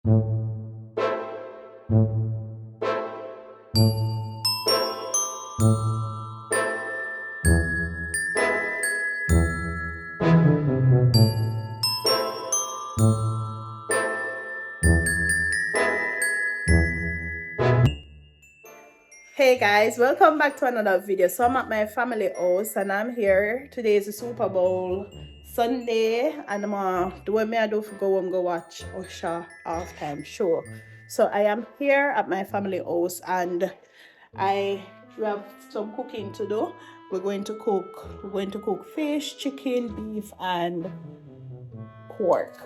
Hey guys, welcome back to another video. So I'm at my family house and I'm here. Today is the Super Bowl Sunday and I'm the way I do for go and go watch Usher halftime show. So I am here at my family house and we have some cooking to do. We're going to cook fish, chicken, beef and pork.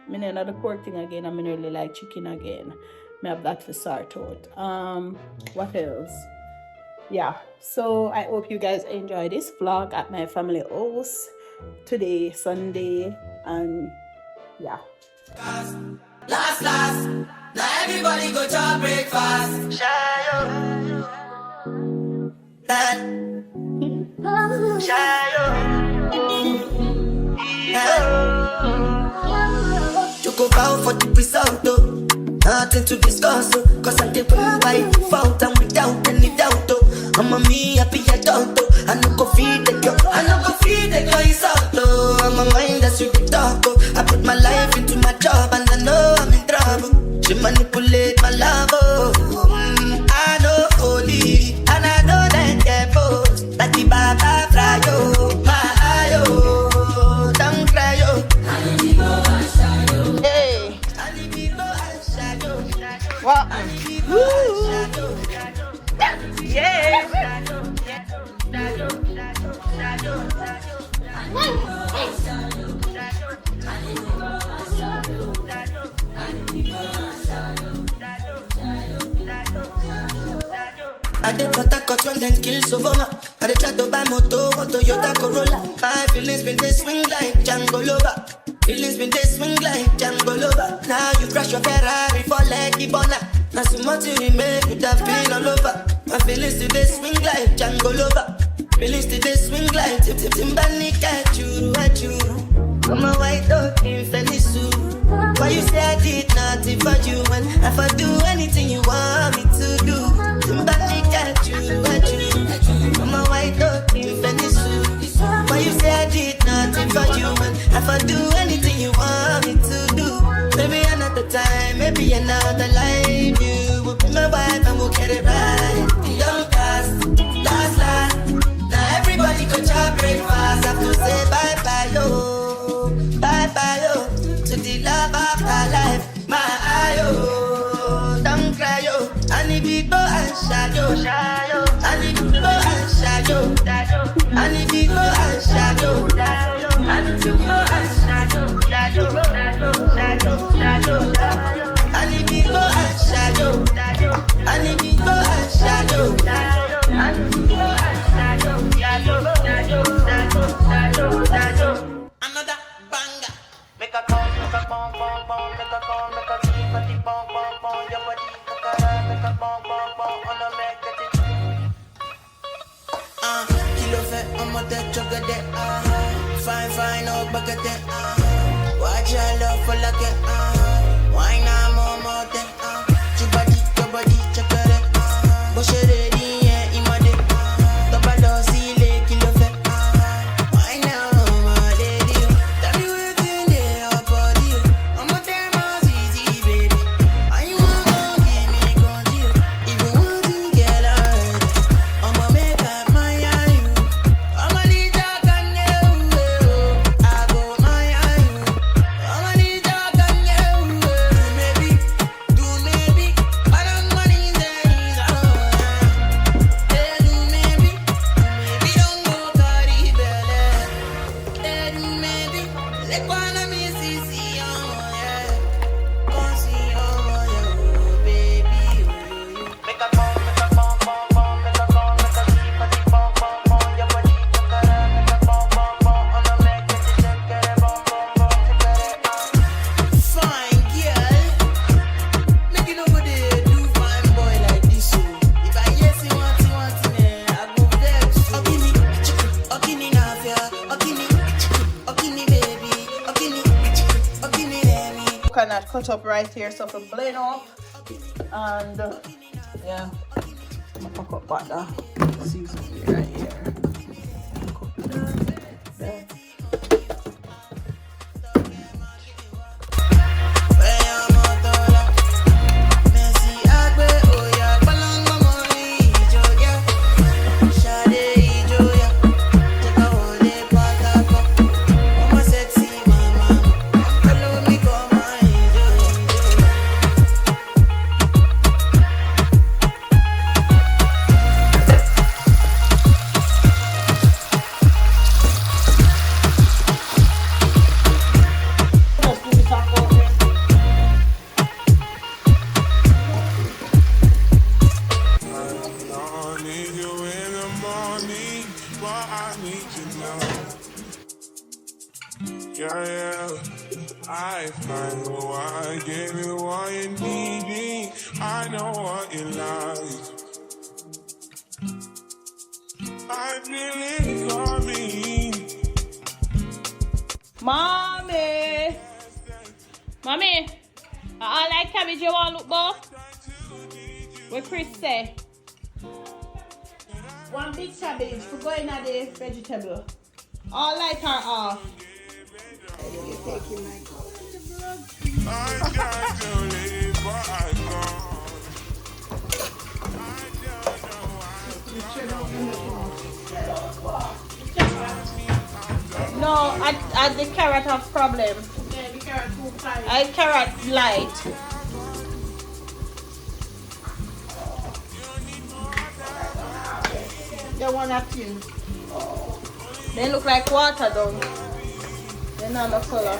I mean another pork thing again. I mean really like chicken again. I have that to sort out. What else? Yeah, so I hope you guys enjoy this vlog at my family house today, Sunday, and yeah. Last, now everybody go to breakfast. You go bow for the result, though. Nothing to discuss, oh. Cause I did win by default and without any doubt, oh. I'm a me happy adult, oh. I no go feed the girl, it's out, oh. I'm a mind that's with the talk, oh. I put my life into my job and I know I'm in trouble. She manipulate my love, oh. I know holy and I know that careful. Like the Baba fly, oh. My eye, oh. Don't cry, oh. Hey. What? Yeah. I did what I got when them kills over my. I did try to buy moto, Toyota Corolla. My feelings been they swing like Django Lover. Feelings been they swing like Django Lover. Now you crash your Ferrari for like Ibona. Now so much you remain with that pain all over. My feelings today swing like Django Lover. Feelings today swing like Timbani at you. I'm a white dog in Fendi suit. Why you say I did nothing for you? And if I do anything you want me to do, Timbani at you. I'm a white dog in Fendi suit. Why you say I did nothing for you? And if I do anything you want me to do, maybe another time, maybe another life, you will be my wife and we'll get it right. Young last. Now everybody go to breakfast. Have to say bye-bye, yo. Bye-bye, yo. To the love of my life. My eye, yo. Don't cry, yo. I need to go and shadow. I need to go and shadow. I need to go and shadow. I need to go and shadow. I need to go and shadow. I need to go and shadow. Another banger. Make a call, make a bong, bong, bong, make a call, make a see, but the bong, bong, bong, your body, make a bong, bong, bong, on a make it. Kilo fat, I'm a dead chocolate, fine, oh, back at it, watch your love for like it, why not more, your body, chocolate, bush it ready, yeah, in my day, the ball, see, kilo fat, why now, my lady, tell me within the body, I'm a damn easy, baby, I want to give me control, even want to get out, I'm a make up my eye, I'm a need to I go my eye, I'm a need to make cut up right here so to blend up. And yeah, I'm gonna cook up butter. Season right here. Cook that. There. I find why I gave you what you need. I know what you like. I feel it coming. Mommy! Mommy! I like cabbage, you want to look both? What Chris say? One big cabbage for going at the vegetable. All like her off. I tried to leave, but I can't. No, I the carrot have problem. Yeah, the carrot too tight. I carrot light. They want a few. They look like water though. They're not the color.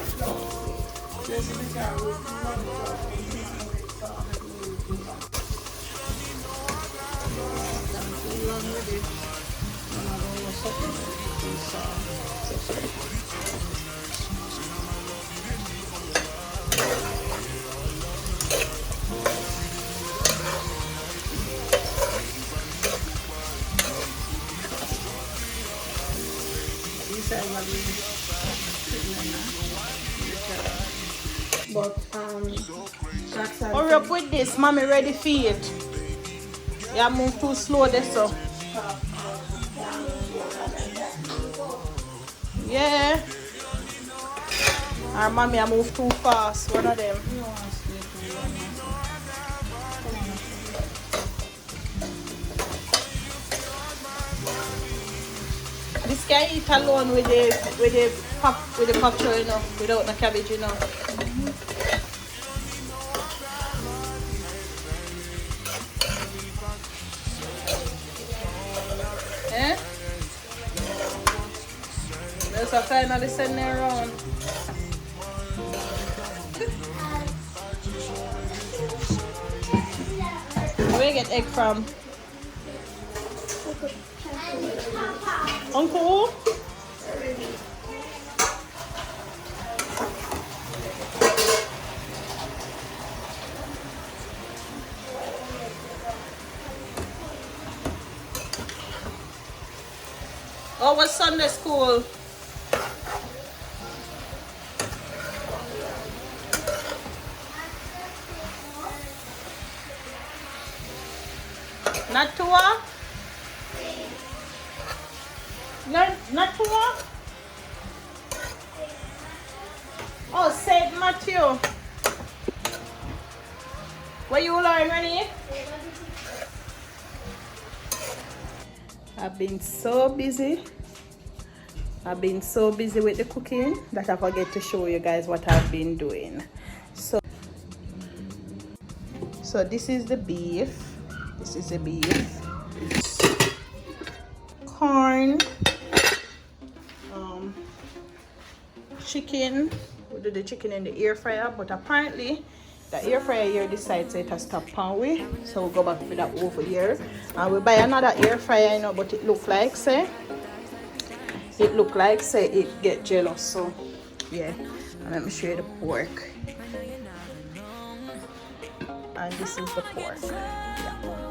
But hurry up with this, mommy ready for it. Yeah, move too slow there so. Yeah. Our mommy I move too fast, one of them. This can eat alone with the pacho, you know, without the cabbage, you know. Eh? There's a finally sending around. Where you get egg from? Uncle? Oh, what's Sunday school? Not Tua? Not Tua? Oh, St. Matthew. Where you learn, Renee? I've been so busy. I've been so busy with the cooking that I forget to show you guys what I've been doing. So this is the beef. This is the beef. Corn. Chicken. We do the chicken in the air fryer, but apparently the air fryer here decides it has stopped pan way, so we'll go back with that over here and we buy another air fryer, you know, but it look like say it get jealous. So yeah, and let me show you the pork, and this is the pork. Yeah.